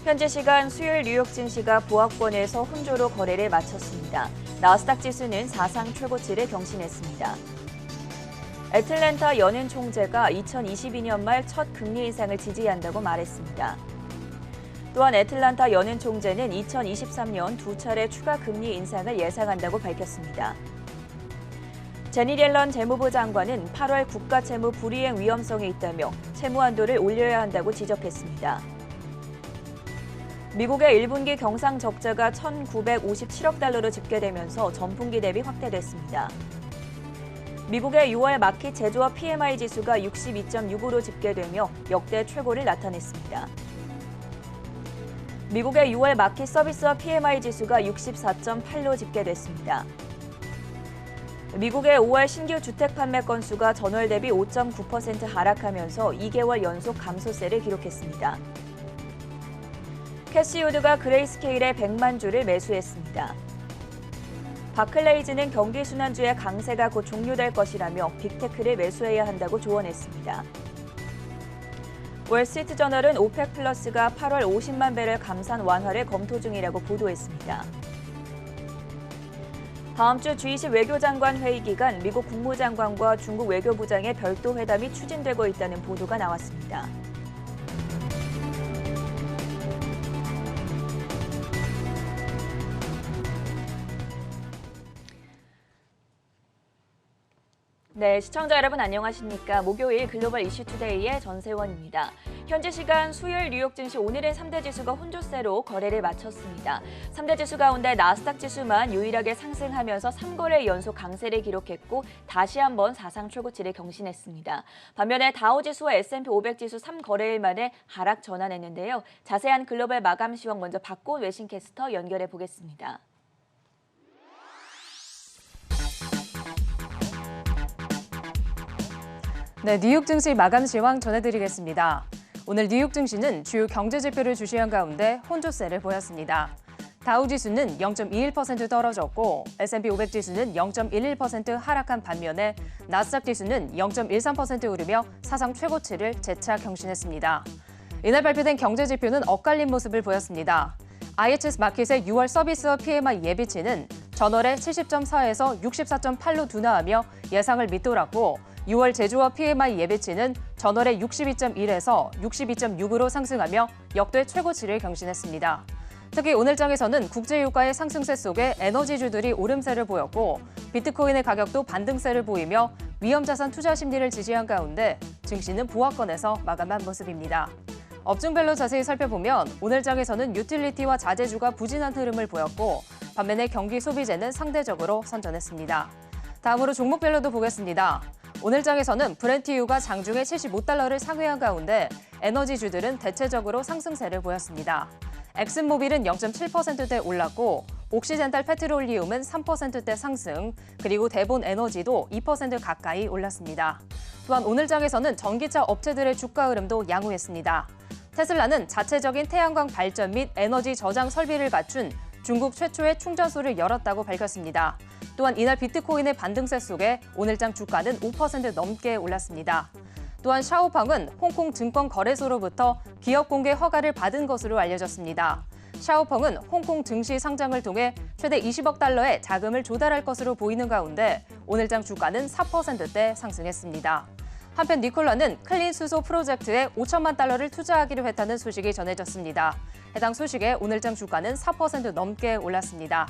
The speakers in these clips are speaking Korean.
현지 시간 수요일 뉴욕 증시가 보합권에서 혼조로 거래를 마쳤습니다. 나스닥 지수는 사상 최고치를 경신했습니다. 애틀랜타 연은 총재가 2022년 말 첫 금리 인상을 지지한다고 말했습니다. 또한 애틀랜타 연은 총재는 2023년 두 차례 추가 금리 인상을 예상한다고 밝혔습니다. 제니 옐런 재무부 장관은 8월 국가 채무 불이행 위험성이 있다며 채무 한도를 올려야 한다고 지적했습니다. 미국의 1분기 경상 적자가 1,957억 달러로 집계되면서 전분기 대비 확대됐습니다. 미국의 6월 마켓 제조업 PMI 지수가 62.6으로 집계되며 역대 최고를 나타냈습니다. 미국의 6월 마켓 서비스업 PMI 지수가 64.8로 집계됐습니다. 미국의 5월 신규 주택 판매 건수가 전월 대비 5.9% 하락하면서 2개월 연속 감소세를 기록했습니다. 캐시우드가 그레이스케일에 100만 주를 매수했습니다. 바클레이즈는 경기 순환주의 강세가 곧 종료될 것이라며 빅테크를 매수해야 한다고 조언했습니다. 월스트리트저널은 오펙 플러스가 8월 50만 배럴 감산 완화를 검토 중이라고 보도했습니다. 다음 주 G20 외교장관 회의 기간 미국 국무장관과 중국 외교부장의 별도 회담이 추진되고 있다는 보도가 나왔습니다. 네, 시청자 여러분 안녕하십니까? 목요일 글로벌 이슈 투데이의 전세원입니다. 현지 시간 수요일 뉴욕 증시 오늘은 3대 지수가 혼조세로 거래를 마쳤습니다. 3대 지수 가운데 나스닥 지수만 유일하게 상승하면서 3거래 연속 강세를 기록했고 다시 한번 사상 최고치를 경신했습니다. 반면에 다우지수와 S&P 500 지수 3거래일 만에 하락 전환했는데요. 자세한 글로벌 마감 시황 먼저 박고은 외신캐스터 연결해 보겠습니다. 네, 뉴욕 증시 마감 시황 전해드리겠습니다. 오늘 뉴욕 증시는 주요 경제 지표를 주시한 가운데 혼조세를 보였습니다. 다우 지수는 0.21% 떨어졌고 S&P 500 지수는 0.11% 하락한 반면에 나스닥 지수는 0.13% 오르며 사상 최고치를 재차 경신했습니다. 이날 발표된 경제 지표는 엇갈린 모습을 보였습니다. IHS 마켓의 6월 서비스업 PMI 예비치는 전월에 70.4에서 64.8로 둔화하며 예상을 밑돌았고 6월 제조업 PMI 예비치는 전월에 62.1에서 62.6으로 상승하며 역대 최고치를 경신했습니다. 특히 오늘장에서는 국제유가의 상승세 속에 에너지주들이 오름세를 보였고 비트코인의 가격도 반등세를 보이며 위험자산 투자 심리를 지지한 가운데 증시는 보합권에서 마감한 모습입니다. 업종별로 자세히 살펴보면 오늘장에서는 유틸리티와 자재주가 부진한 흐름을 보였고 반면에 경기 소비재는 상대적으로 선전했습니다. 다음으로 종목별로도 보겠습니다. 오늘장에서는 브렌트유가 장중에 75달러를 상회한 가운데 에너지주들은 대체적으로 상승세를 보였습니다. 엑슨모빌은 0.7%대 올랐고 옥시젠탈 페트롤리움은 3%대 상승, 그리고 대본 에너지도 2% 가까이 올랐습니다. 또한 오늘장에서는 전기차 업체들의 주가 흐름도 양호했습니다. 테슬라는 자체적인 태양광 발전 및 에너지 저장 설비를 갖춘 중국 최초의 충전소를 열었다고 밝혔습니다. 또한 이날 비트코인의 반등세 속에 오늘장 주가는 5% 넘게 올랐습니다. 또한 샤오펑은 홍콩 증권거래소로부터 기업 공개 허가를 받은 것으로 알려졌습니다. 샤오펑은 홍콩 증시 상장을 통해 최대 20억 달러의 자금을 조달할 것으로 보이는 가운데 오늘장 주가는 4%대 상승했습니다. 한편 니콜라는 클린 수소 프로젝트에 5천만 달러를 투자하기로 했다는 소식이 전해졌습니다. 해당 소식에 오늘장 주가는 4% 넘게 올랐습니다.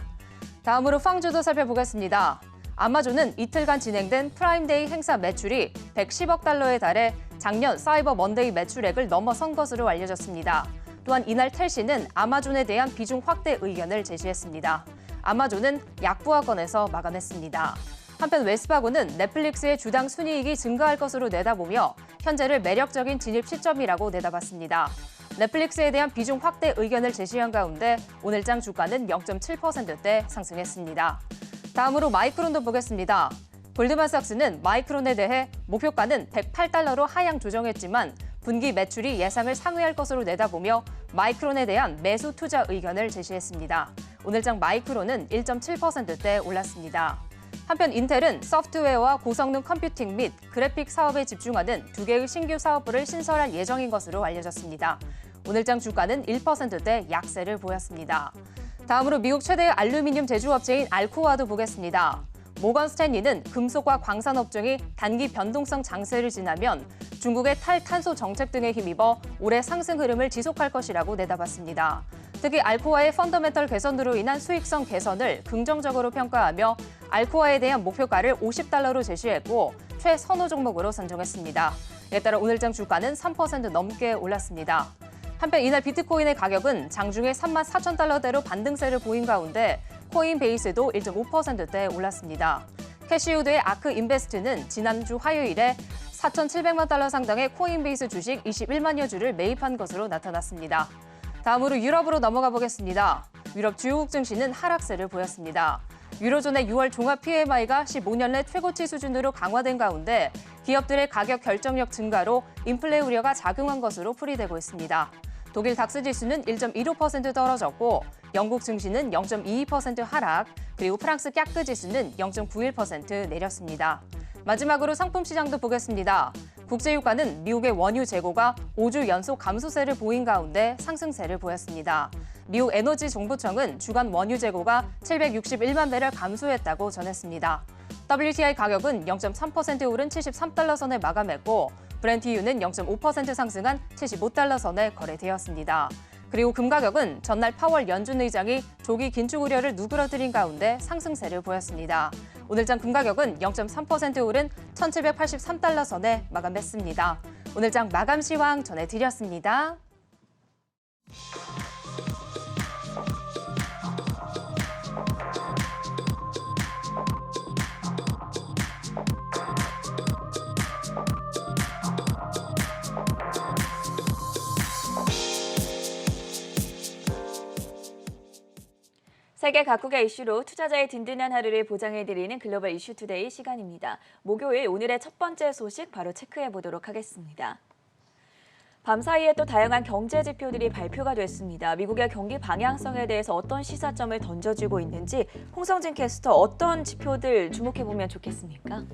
다음으로 팡주도 살펴보겠습니다. 아마존은 이틀간 진행된 프라임데이 행사 매출이 110억 달러에 달해 작년 사이버 먼데이 매출액을 넘어선 것으로 알려졌습니다. 또한 이날 텔시는 아마존에 대한 비중 확대 의견을 제시했습니다. 아마존은 약부하권에서 마감했습니다. 한편 웰스파고는 넷플릭스의 주당 순이익이 증가할 것으로 내다보며 현재를 매력적인 진입 시점이라고 내다봤습니다. 넷플릭스에 대한 비중 확대 의견을 제시한 가운데 오늘장 주가는 0.7%대 상승했습니다. 다음으로 마이크론도 보겠습니다. 골드만삭스는 마이크론에 대해 목표가는 108달러로 하향 조정했지만 분기 매출이 예상을 상회할 것으로 내다보며 마이크론에 대한 매수 투자 의견을 제시했습니다. 오늘장 마이크론은 1.7%대 올랐습니다. 한편 인텔은 소프트웨어와 고성능 컴퓨팅 및 그래픽 사업에 집중하는 두 개의 신규 사업부를 신설할 예정인 것으로 알려졌습니다. 오늘장 주가는 1%대 약세를 보였습니다. 다음으로 미국 최대의 알루미늄 제조업체인 알코아도 보겠습니다. 모건 스탠리는 금속과 광산업종이 단기 변동성 장세를 지나면 중국의 탈탄소 정책 등에 힘입어 올해 상승 흐름을 지속할 것이라고 내다봤습니다. 특히 알코아의 펀더멘털 개선으로 인한 수익성 개선을 긍정적으로 평가하며 알코아에 대한 목표가를 $50로 제시했고 최선호 종목으로 선정했습니다. 이에 따라 오늘장 주가는 3% 넘게 올랐습니다. 한편 이날 비트코인의 가격은 장중에 34,000달러대로 반등세를 보인 가운데 코인베이스도 1.5%대 올랐습니다. 캐시우드의 아크 인베스트는 지난주 화요일에 4,700만 달러 상당의 코인베이스 주식 21만여 주를 매입한 것으로 나타났습니다. 다음으로 유럽으로 넘어가 보겠습니다. 유럽 주요국 증시는 하락세를 보였습니다. 유로존의 6월 종합 PMI가 15년 내 최고치 수준으로 강화된 가운데 기업들의 가격 결정력 증가로 인플레 우려가 작용한 것으로 풀이되고 있습니다. 독일 닥스 지수는 1.15% 떨어졌고 영국 증시는 0.22% 하락, 그리고 프랑스 깍그 지수는 0.91% 내렸습니다. 마지막으로 상품 시장도 보겠습니다. 국제유가는 미국의 원유 재고가 5주 연속 감소세를 보인 가운데 상승세를 보였습니다. 미국 에너지 정보청은 주간 원유 재고가 761만 배럴 감소했다고 전했습니다. WTI 가격은 0.3% 오른 73달러 선에 마감했고 브렌트유는 0.5% 상승한 75달러 선에 거래되었습니다. 그리고 금 가격은 전날 파월 연준 의장이 조기 긴축 우려를 누그러뜨린 가운데 상승세를 보였습니다. 오늘장 금 가격은 0.3% 오른 1,783달러 선에 마감했습니다. 오늘장 마감 시황 전해드렸습니다. 세계 각국의 이슈로 투자자의 든든한 하루를 보장해드리는 글로벌 이슈 투데이 시간입니다. 목요일 오늘의 첫 번째 소식 바로 체크해보도록 하겠습니다. 밤사이에 또 다양한 경제 지표들이 발표가 됐습니다. 미국의 경기 방향성에 대해서 어떤 시사점을 던져주고 있는지 홍성진 캐스터 어떤 지표들 주목해보면 좋겠습니까?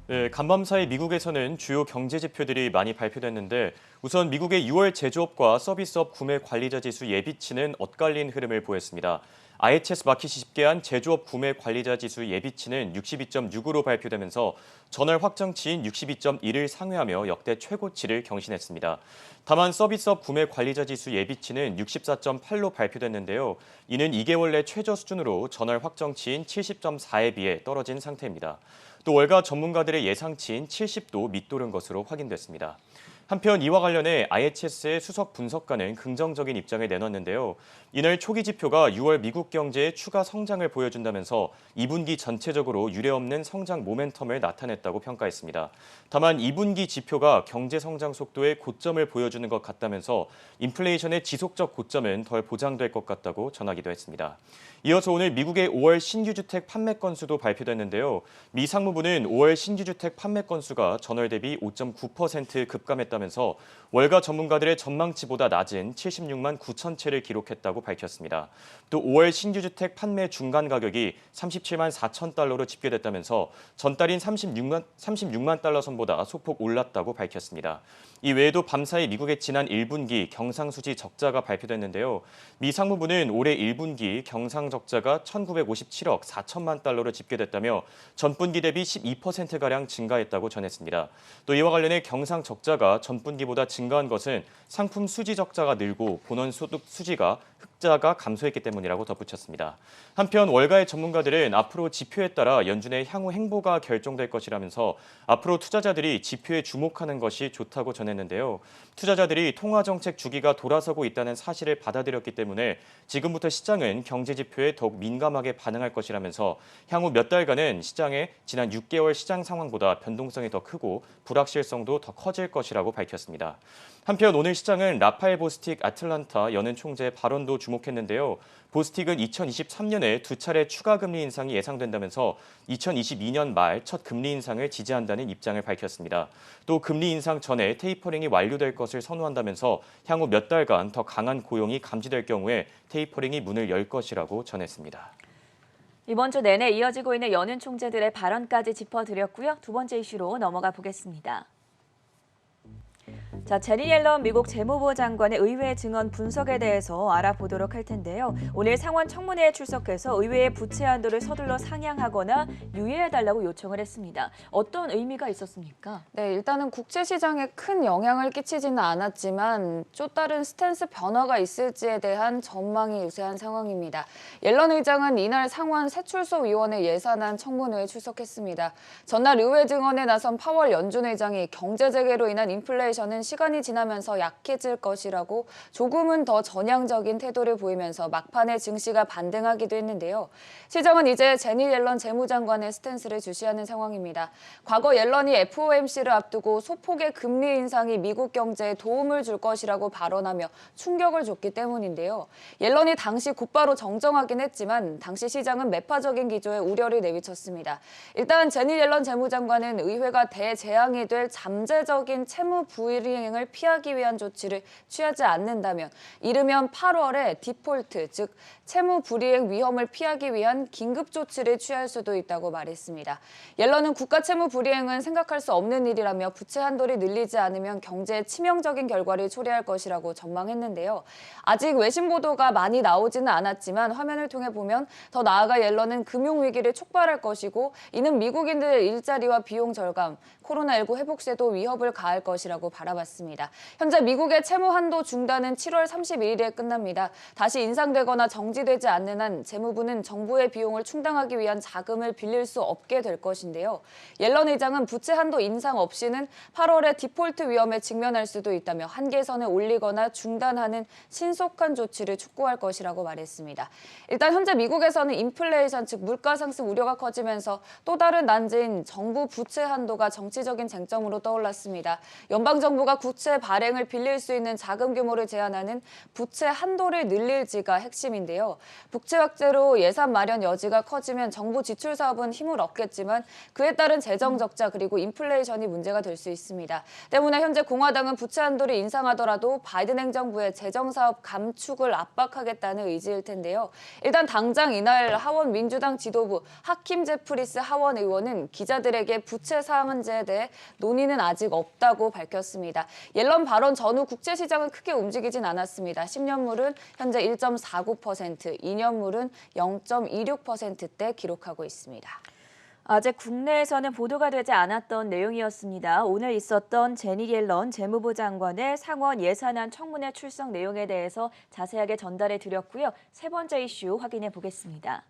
네, 간밤사이 미국에서는 주요 경제 지표들이 많이 발표됐는데 우선 미국의 6월 제조업과 서비스업 구매 관리자 지수 예비치는 엇갈린 흐름을 보였습니다. IHS 마켓이 집계한 제조업 구매 관리자 지수 예비치는 62.6으로 발표되면서 전월 확정치인 62.1을 상회하며 역대 최고치를 경신했습니다. 다만 서비스업 구매 관리자 지수 예비치는 64.8로 발표됐는데요. 이는 2개월 내 최저 수준으로 전월 확정치인 70.4에 비해 떨어진 상태입니다. 또 월가 전문가들의 예상치인 70도 밑도른 것으로 확인됐습니다. 한편 이와 관련해 IHS의 수석 분석가는 긍정적인 입장을 내놨는데요. 이날 초기 지표가 6월 미국 경제의 추가 성장을 보여준다면서 2분기 전체적으로 유례없는 성장 모멘텀을 나타냈다고 평가했습니다. 다만 2분기 지표가 경제 성장 속도의 고점을 보여주는 것 같다면서 인플레이션의 지속적 고점은 덜 보장될 것 같다고 전하기도 했습니다. 이어서 오늘 미국의 5월 신규주택 판매 건수도 발표됐는데요. 미 상무부는 5월 신규주택 판매 건수가 전월 대비 5.9% 급감했다면서 월가 전문가들의 전망치보다 낮은 76만 9천 채를 기록했다고 밝혔습니다. 또 5월 신규주택 판매 중간 가격이 37만 4천 달러로 집계됐다면서 전달인 36만 달러 선보다 소폭 올랐다고 밝혔습니다. 이 외에도 밤사이 미국의 지난 1분기 경상수지 적자가 발표됐는데요. 미 상무부는 올해 1분기 경상적자가 1,957억 4천만 달러로 집계됐다며 전분기 대비 12%가량 증가했다고 전했습니다. 또 이와 관련해 경상적자가 전분기보다 증가한 것은 상품 수지 적자가 늘고 본원소득 수지가 흑자가 감소했기 때문이라고 덧붙였습니다. 한편 월가의 전문가들은 앞으로 지표에 따라 연준의 향후 행보가 결정될 것이라면서 앞으로 투자자들이 지표에 주목하는 것이 좋다고 전했는데요. 투자자들이 통화정책 주기가 돌아서고 있다는 사실을 받아들였기 때문에 지금부터 시장은 경제 지표에 더욱 민감하게 반응할 것이라면서 향후 몇 달간은 시장의 지난 6개월 시장 상황보다 변동성이 더 크고 불확실성도 더 커질 것이라고 밝혔습니다. 한편 오늘 시장은 라파엘 보스틱 아틀란타 연은 총재 발언도 주목했는데요. 보스틱은 2023년에 두 차례 추가 금리 인상이 예상된다면서 2022년 말 첫 금리 인상을 지지한다는 입장을 밝혔습니다. 또 금리 인상 전에 테이퍼링이 완료될 것을 선호한다면서 향후 몇 달간 더 강한 고용이 감지될 경우에 테이퍼링이 문을 열 것이라고 전했습니다. 이번 주 내내 이어지고 있는 연은 총재들의 발언까지 짚어드렸고요. 두 번째 이슈로 넘어가 보겠습니다. 자, 제니 옐런 미국 재무부 장관의 의회 증언 분석에 대해서 알아보도록 할 텐데요. 오늘 상원 청문회에 출석해서 의회의 부채 한도를 서둘러 상향하거나 유예해달라고 요청을 했습니다. 어떤 의미가 있었습니까? 네, 일단은 국제 시장에 큰 영향을 끼치지는 않았지만 또 다른 스탠스 변화가 있을지에 대한 전망이 우세한 상황입니다. 옐런 의장은 이날 상원 새출소위원회 예산안 청문회에 출석했습니다. 전날 의회 증언에 나선 파월 연준 의장이 경제 재개로 인한 인플레이션은 시간이 지나면서 약해질 것이라고 조금은 더 전향적인 태도를 보이면서 막판에 증시가 반등하기도 했는데요. 시장은 이제 제니 옐런 재무장관의 스탠스를 주시하는 상황입니다. 과거 옐런이 FOMC를 앞두고 소폭의 금리 인상이 미국 경제에 도움을 줄 것이라고 발언하며 충격을 줬기 때문인데요. 옐런이 당시 곧바로 정정하긴 했지만 당시 시장은 매파적인 기조에 우려를 내비쳤습니다. 일단 제니 옐런 재무장관은 의회가 대재앙이 될 잠재적인 채무 불이행을 피하기 위한 조치를 취하지 않는다면 이르면 8월에 디폴트, 즉 채무 불이행 위험을 피하기 위한 긴급 조치를 취할 수도 있다고 말했습니다. 옐런은 국가 채무 불이행은 생각할 수 없는 일이라며 부채 한도를 늘리지 않으면 경제에 치명적인 결과를 초래할 것이라고 전망했는데요. 아직 외신 보도가 많이 나오지는 않았지만 화면을 통해 보면 더 나아가 옐런은 금융위기를 촉발할 것이고 이는 미국인들의 일자리와 비용 절감, 코로나19 회복세도 위협을 가할 것이라고 바라봤습니다. 현재 미국의 채무 한도 중단은 7월 31일에 끝납니다. 다시 인상되거나 정지되지 않는 한 재무부는 정부의 비용을 충당하기 위한 자금을 빌릴 수 없게 될 것인데요. 옐런 의장은 부채 한도 인상 없이는 8월에 디폴트 위험에 직면할 수도 있다며 한계선을 올리거나 중단하는 신속한 조치를 촉구할 것이라고 말했습니다. 일단 현재 미국에서는 인플레이션, 즉 물가 상승 우려가 커지면서 또 다른 난제인 정부 부채 한도가 정치적인 쟁점으로 떠올랐습니다. 연방정부가 부채 발행을 빌릴 수 있는 자금 규모를 제한하는 부채 한도를 늘릴지가 핵심인데요. 부채 확대로 예산 마련 여지가 커지면 정부 지출 사업은 힘을 얻겠지만 그에 따른 재정 적자 그리고 인플레이션이 문제가 될 수 있습니다. 때문에 현재 공화당은 부채 한도를 인상하더라도 바이든 행정부의 재정 사업 감축을 압박하겠다는 의지일 텐데요. 일단 당장 이날 하원 민주당 지도부 하킴 제프리스 하원 의원은 기자들에게 부채 상한제에 대해 논의는 아직 없다고 밝혔습니다. 옐런 발언 전후 국제 시장은 크게 움직이진 않았습니다. 10년물은 현재 1.49%, 2년물은 0.26%대 기록하고 있습니다. 아직 국내에서는 보도가 되지 않았던 내용이었습니다. 오늘 있었던 제니 옐런 재무부 장관의 상원 예산안 청문회 출석 내용에 대해서 자세하게 전달해 드렸고요. 세 번째 이슈 확인해 보겠습니다.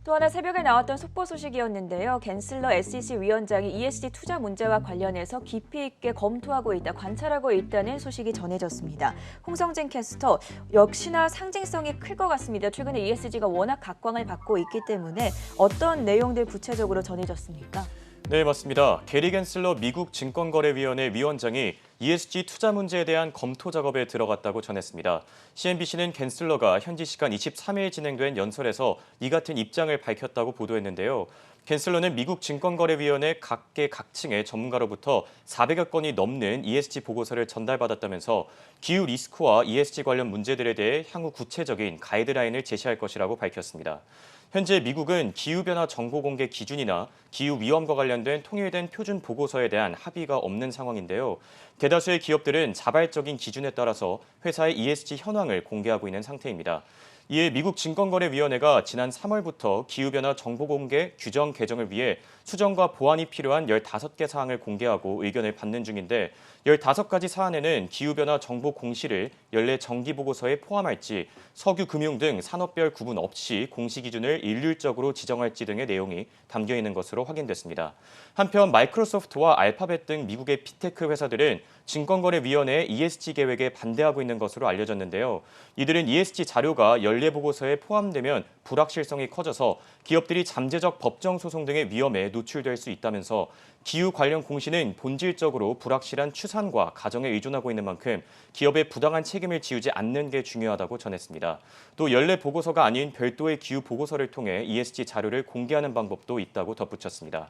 또 하나 새벽에 나왔던 속보 소식이었는데요. 갠슬러 SEC 위원장이 ESG 투자 문제와 관련해서 깊이 있게 검토하고 있다, 관찰하고 있다는 소식이 전해졌습니다. 홍성진 캐스터, 역시나 상징성이 클 것 같습니다. 최근에 ESG가 워낙 각광을 받고 있기 때문에 어떤 내용들 구체적으로 전해졌습니까? 네, 맞습니다. 게리 갠슬러 미국 증권거래위원회 위원장이 ESG 투자 문제에 대한 검토 작업에 들어갔다고 전했습니다. CNBC는 갠슬러가 현지 시간 23일 진행된 연설에서 이 같은 입장을 밝혔다고 보도했는데요. 갠슬러는 미국 증권거래위원회 각계 각층의 전문가로부터 400여 건이 넘는 ESG 보고서를 전달받았다면서 기후 리스크와 ESG 관련 문제들에 대해 향후 구체적인 가이드라인을 제시할 것이라고 밝혔습니다. 현재 미국은 기후변화 정보 공개 기준이나 기후 위험과 관련된 통일된 표준 보고서에 대한 합의가 없는 상황인데요. 대다수의 기업들은 자발적인 기준에 따라서 회사의 ESG 현황을 공개하고 있는 상태입니다. 이에 미국 증권거래위원회가 지난 3월부터 기후변화 정보 공개 규정 개정을 위해 수정과 보완이 필요한 15개 사항을 공개하고 의견을 받는 중인데 15가지 사안에는 기후변화 정보 공시를 연례 정기보고서에 포함할지 석유, 금융 등 산업별 구분 없이 공시 기준을 일률적으로 지정할지 등의 내용이 담겨 있는 것으로 확인됐습니다. 한편 마이크로소프트와 알파벳 등 미국의 빅테크 회사들은 증권거래위원회의 ESG 계획에 반대하고 있는 것으로 알려졌는데요. 이들은 ESG 자료가 연례 보고서에 포함되면 불확실성이 커져서 기업들이 잠재적 법정 소송 등의 위험에 노출될 수 있다면서 기후 관련 공시는 본질적으로 불확실한 추산과 가정에 의존하고 있는 만큼 기업의 부당한 책임을 지우지 않는 게 중요하다고 전했습니다. 또 연례 보고서가 아닌 별도의 기후 보고서를 통해 ESG 자료를 공개하는 방법도 있다고 덧붙였습니다.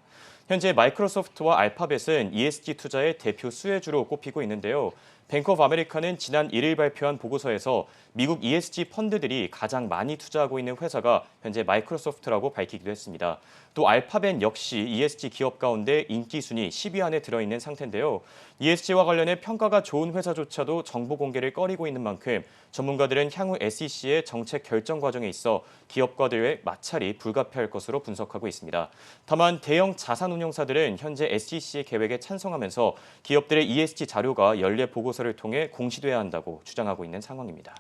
현재 마이크로소프트와 알파벳은 ESG 투자의 대표 수혜주로 꼽히고 있는데요. 뱅크 오브 아메리카는 지난 1일 발표한 보고서에서 미국 ESG 펀드들이 가장 많이 투자하고 있는 회사가 현재 마이크로소프트라고 밝히기도 했습니다. 또 알파벳 역시 ESG 기업 가운데 인기 순위 10위 안에 들어있는 상태인데요. ESG와 관련해 평가가 좋은 회사조차도 정보 공개를 꺼리고 있는 만큼 전문가들은 향후 SEC의 정책 결정 과정에 있어 기업과들의 마찰이 불가피할 것으로 분석하고 있습니다. 다만 대형 자산운용사들은 현재 SEC의 계획에 찬성하면서 기업들의 ESG 자료가 연례 보고서를 통해 공시돼야 한다고 주장하고 있는 상황입니다.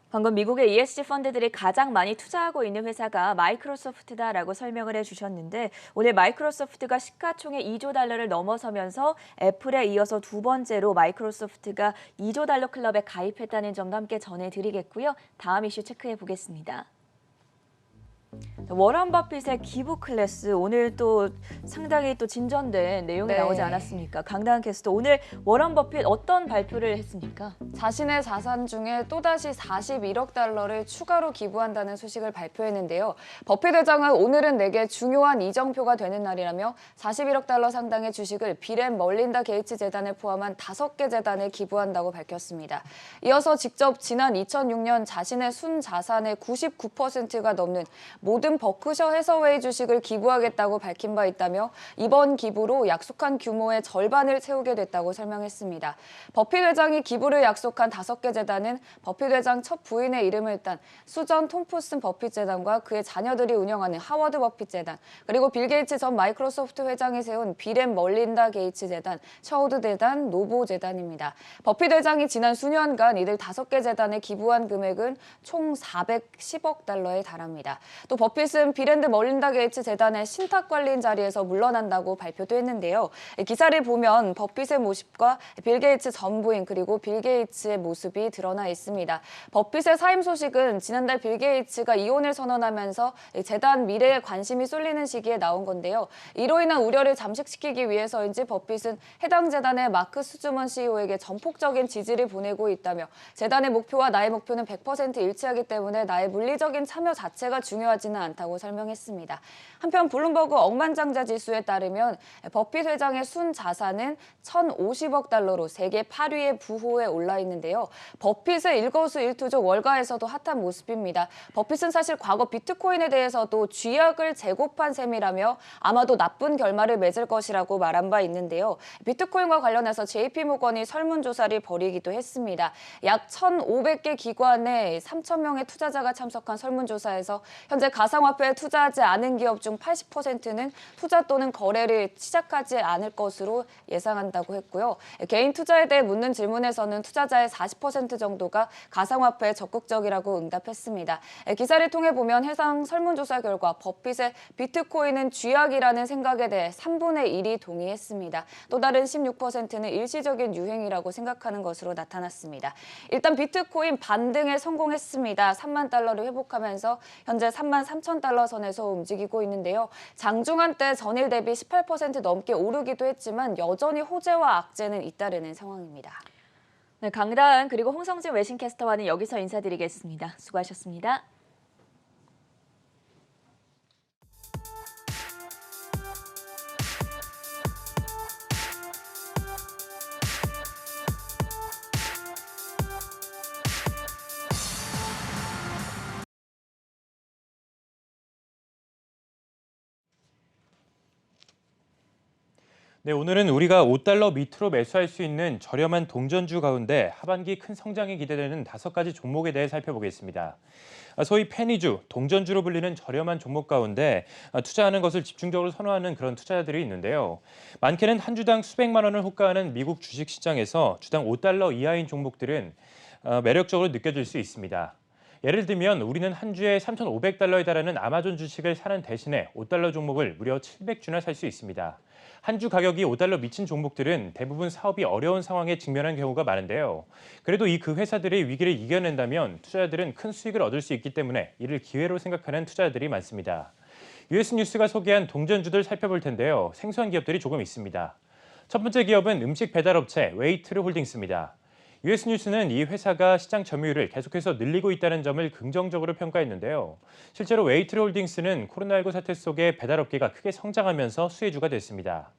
방금 미국의 ESG 펀드들이 가장 많이 투자하고 있는 회사가 마이크로소프트다라고 설명을 해주셨는데 오늘 마이크로소프트가 시가총액 2조 달러를 넘어서면서 애플에 이어서 두 번째로 마이크로소프트가 2조 달러 클럽에 가입했다는 점도 함께 전해드리겠고요. 다음 이슈 체크해 보겠습니다. 워런 버핏의 기부 클래스 오늘 또 상당히 또 진전된 내용이 네. 나오지 않았습니까? 강다은 캐스터 오늘 워런 버핏 어떤 발표를 했습니까? 자신의 자산 중에 또다시 41억 달러를 추가로 기부한다는 소식을 발표했는데요. 버핏 회장은 오늘은 내게 중요한 이정표가 되는 날이라며 41억 달러 상당의 주식을 빌 앤 멀린다 게이츠 재단을 포함한 5개 재단에 기부한다고 밝혔습니다. 이어서 직접 지난 2006년 자신의 순 자산의 99%가 넘는 모든 버크셔 해서웨이 주식을 기부하겠다고 밝힌 바 있다며 이번 기부로 약속한 규모의 절반을 채우게 됐다고 설명했습니다. 버핏 회장이 기부를 약속한 5개 재단은 버핏 회장 첫 부인의 이름을 딴 수전 톰프슨 버핏 재단과 그의 자녀들이 운영하는 하워드 버핏 재단, 그리고 빌 게이츠 전 마이크로소프트 회장이 세운 빌 앤 멀린다 게이츠 재단, 셔우드 재단, 노보 재단입니다. 버핏 회장이 지난 수년간 이들 5개 재단에 기부한 금액은 총 410억 달러에 달합니다. 또 버핏은 빌 앤 멀린다 게이츠 재단의 신탁 관리인 자리에서 물러난다고 발표도 했는데요. 기사를 보면 버핏의 모습과 빌 게이츠 전 부인 그리고 빌 게이츠의 모습이 드러나 있습니다. 버핏의 사임 소식은 지난달 빌 게이츠가 이혼을 선언하면서 재단 미래에 관심이 쏠리는 시기에 나온 건데요. 이로 인한 우려를 잠식시키기 위해서인지 버핏은 해당 재단의 마크 수즈먼 CEO에게 전폭적인 지지를 보내고 있다며 재단의 목표와 나의 목표는 100% 일치하기 때문에 나의 물리적인 참여 자체가 중요하지는 않다고 설명했습니다. 한편 블룸버그 억만장자 지수에 따르면 버핏 회장의 순 자산은 1,050억 달러로 세계 8위의 부호에 올라 있는데요. 버핏의 일거수일투족 월가에서도 핫한 모습입니다. 버핏은 사실 과거 비트코인에 대해서도 쥐약을 재고판 셈이라며 아마도 나쁜 결말을 맺을 것이라고 말한 바 있는데요. 비트코인과 관련해서 JP모건이 설문조사를 벌이기도 했습니다. 약 1,500개 기관에 3,000명의 투자자가 참석한 설문조사에서 현재 가상화폐에 투자하지 않은 기업 중 80%는 투자 또는 거래를 시작하지 않을 것으로 예상한다고 했고요. 개인 투자에 대해 묻는 질문에서는 투자자의 40% 정도가 가상화폐에 적극적이라고 응답했습니다. 기사를 통해 보면 해당 설문조사 결과 버핏의 비트코인은 쥐약이라는 생각에 대해 3분의 1이 동의했습니다. 또 다른 16%는 일시적인 유행이라고 생각하는 것으로 나타났습니다. 일단 비트코인 반등에 성공했습니다. 3만 달러를 회복하면서 현재 3만 3천 달러 선에서 움직이고 있는데요. 장중한 때 전일 대비 18% 넘게 오르기도 했지만 여전히 호재와 악재는 잇따르는 상황입니다. 네, 강다은 그리고 홍성진 외신캐스터와는 여기서 인사드리겠습니다. 수고하셨습니다. 네, 오늘은 우리가 5달러 밑으로 매수할 수 있는 저렴한 동전주 가운데 하반기 큰 성장이 기대되는 5가지 종목에 대해 살펴보겠습니다. 소위 페니주, 동전주로 불리는 저렴한 종목 가운데 투자하는 것을 집중적으로 선호하는 그런 투자자들이 있는데요. 많게는 한 주당 수백만 원을 호가하는 미국 주식시장에서 주당 5달러 이하인 종목들은 매력적으로 느껴질 수 있습니다. 예를 들면 우리는 한 주에 3,500달러에 달하는 아마존 주식을 사는 대신에 5달러 종목을 무려 700주나 살 수 있습니다. 한 주 가격이 5달러 미친 종목들은 대부분 사업이 어려운 상황에 직면한 경우가 많은데요. 그래도 그 회사들의 위기를 이겨낸다면 투자자들은 큰 수익을 얻을 수 있기 때문에 이를 기회로 생각하는 투자자들이 많습니다. US 뉴스가 소개한 동전주들 살펴볼 텐데요. 생소한 기업들이 조금 있습니다. 첫 번째 기업은 음식 배달업체 웨이트르 홀딩스입니다. US 뉴스는 이 회사가 시장 점유율을 계속해서 늘리고 있다는 점을 긍정적으로 평가했는데요. 실제로 웨이트홀딩스는 코로나19 사태 속에 배달업계가 크게 성장하면서 수혜주가 됐습니다.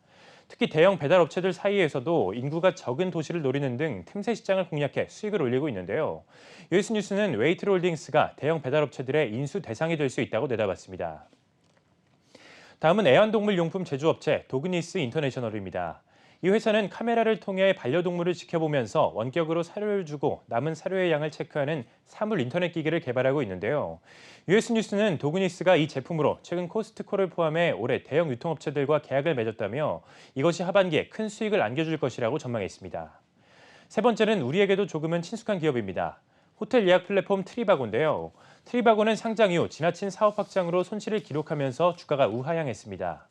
특히 대형 배달업체들 사이에서도 인구가 적은 도시를 노리는 등 틈새 시장을 공략해 수익을 올리고 있는데요. US 뉴스는 웨이트홀딩스가 대형 배달업체들의 인수 대상이 될 수 있다고 내다봤습니다. 다음은 애완동물 용품 제조업체 도그니스 인터내셔널입니다. 이 회사는 카메라를 통해 반려동물을 지켜보면서 원격으로 사료를 주고 남은 사료의 양을 체크하는 사물 인터넷 기기를 개발하고 있는데요. US 뉴스는 도그니스가 이 제품으로 최근 코스트코를 포함해 올해 대형 유통업체들과 계약을 맺었다며 이것이 하반기에 큰 수익을 안겨줄 것이라고 전망했습니다. 세 번째는 우리에게도 조금은 친숙한 기업입니다. 호텔 예약 플랫폼 트리바고인데요. 트리바고는 상장 이후 지나친 사업 확장으로 손실을 기록하면서 주가가 우하향했습니다.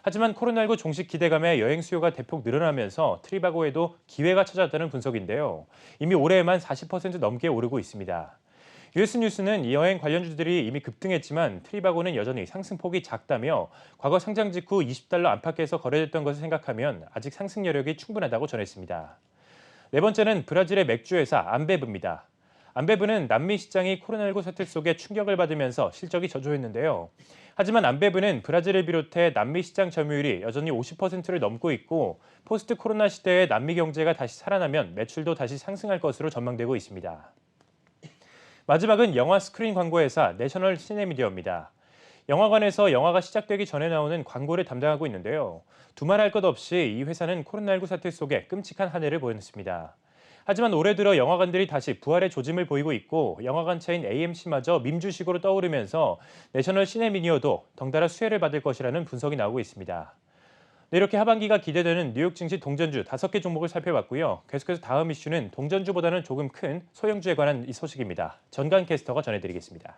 하지만 코로나19 종식 기대감에 여행 수요가 대폭 늘어나면서 트리바고에도 기회가 찾아왔다는 분석인데요. 이미 올해에만 40% 넘게 오르고 있습니다. US 뉴스는 이 여행 관련주들이 이미 급등했지만 트리바고는 여전히 상승폭이 작다며 과거 상장 직후 $20 안팎에서 거래됐던 것을 생각하면 아직 상승 여력이 충분하다고 전했습니다. 네 번째는 브라질의 맥주 회사 암베브입니다. 암베브는 남미 시장이 코로나19 사태 속에 충격을 받으면서 실적이 저조했는데요. 하지만 암베브는 브라질을 비롯해 남미 시장 점유율이 여전히 50%를 넘고 있고 포스트 코로나 시대에 남미 경제가 다시 살아나면 매출도 다시 상승할 것으로 전망되고 있습니다. 마지막은 영화 스크린 광고 회사 내셔널 시네미디어입니다. 영화관에서 영화가 시작되기 전에 나오는 광고를 담당하고 있는데요. 두말할 것 없이 이 회사는 코로나19 사태 속에 끔찍한 한 해를 보냈습니다. 하지만 올해 들어 영화관들이 다시 부활의 조짐을 보이고 있고 영화관 차인 AMC마저 밈주식으로 떠오르면서 내셔널 시네미디어도 덩달아 수혜를 받을 것이라는 분석이 나오고 있습니다. 네, 이렇게 하반기가 기대되는 뉴욕 증시 동전주 5개 종목을 살펴봤고요. 계속해서 다음 이슈는 동전주보다는 조금 큰 소형주에 관한 이 소식입니다. 전강 캐스터가 전해드리겠습니다.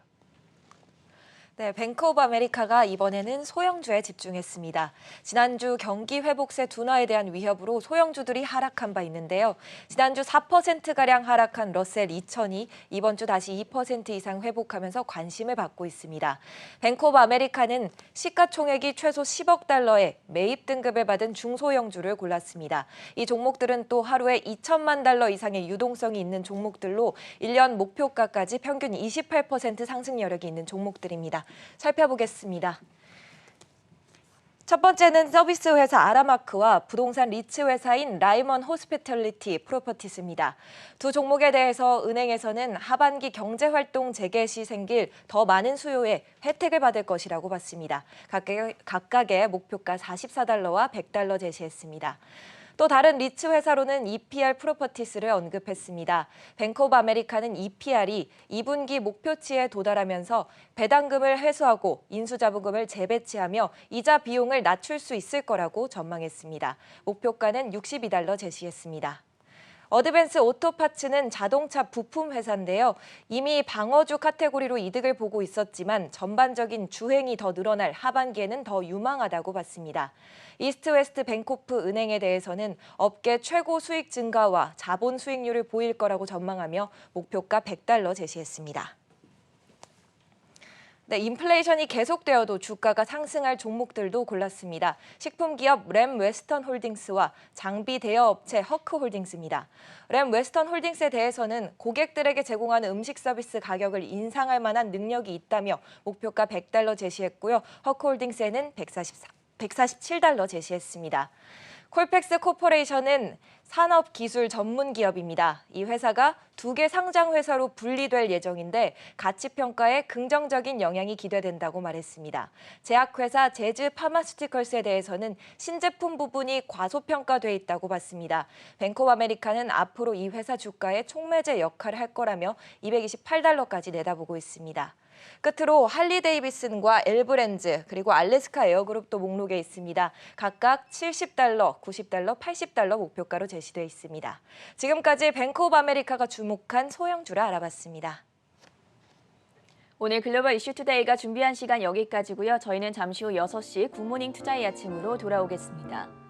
네, 뱅크 오브 아메리카가 이번에는 소형주에 집중했습니다. 지난주 경기 회복세 둔화에 대한 위협으로 소형주들이 하락한 바 있는데요. 지난주 4%가량 하락한 러셀 2000이 이번 주 다시 2% 이상 회복하면서 관심을 받고 있습니다. 뱅크 오브 아메리카는 시가총액이 최소 10억 달러의 매입 등급을 받은 중소형주를 골랐습니다. 이 종목들은 또 하루에 2천만 달러 이상의 유동성이 있는 종목들로 1년 목표가까지 평균 28% 상승 여력이 있는 종목들입니다. 살펴보겠습니다. 첫 번째는 서비스 회사 아라마크와 부동산 리츠 회사인 라이먼 호스피털리티 프로퍼티스입니다. 두 종목에 대해서 은행에서는 하반기 경제활동 재개 시 생길 더 많은 수요에 혜택을 받을 것이라고 봤습니다. 각각의 목표가 $44와 $100 제시했습니다. 또 다른 리츠 회사로는 EPR 프로퍼티스를 언급했습니다. 뱅크 오브 아메리카는 EPR이 2분기 목표치에 도달하면서 배당금을 회수하고 인수자본금을 재배치하며 이자 비용을 낮출 수 있을 거라고 전망했습니다. 목표가는 $62 제시했습니다. 어드밴스 오토파츠는 자동차 부품 회사인데요. 이미 방어주 카테고리로 이득을 보고 있었지만 전반적인 주행이 더 늘어날 하반기에는 더 유망하다고 봤습니다. 이스트웨스트 뱅코프 은행에 대해서는 업계 최고 수익 증가와 자본 수익률을 보일 거라고 전망하며 목표가 $100 제시했습니다. 네, 인플레이션이 계속되어도 주가가 상승할 종목들도 골랐습니다. 식품기업 램 웨스턴 홀딩스와 장비 대여업체 허크 홀딩스입니다. 램 웨스턴 홀딩스에 대해서는 고객들에게 제공하는 음식 서비스 가격을 인상할 만한 능력이 있다며 목표가 $100 제시했고요. 허크 홀딩스에는 $147 제시했습니다. 콜펙스 코퍼레이션은 산업기술 전문 기업입니다. 이 회사가 2개 상장 회사로 분리될 예정인데 가치평가에 긍정적인 영향이 기대된다고 말했습니다. 제약회사 제즈 파마스티컬스에 대해서는 신제품 부분이 과소평가돼 있다고 봤습니다. 뱅크 오브 아메리카는 앞으로 이 회사 주가의 촉매제 역할을 할 거라며 $228까지 내다보고 있습니다. 끝으로 할리데이비슨과 엘브랜즈 그리고 알래스카 에어그룹도 목록에 있습니다. 각각 $70, $90, $80 목표가로 제시되어 있습니다. 지금까지 뱅크 오브 아메리카가 주목한 소형주를 알아봤습니다. 오늘 글로벌 이슈 투데이가 준비한 시간 여기까지고요. 저희는 잠시 후 6시 굿모닝 투자의 아침으로 돌아오겠습니다.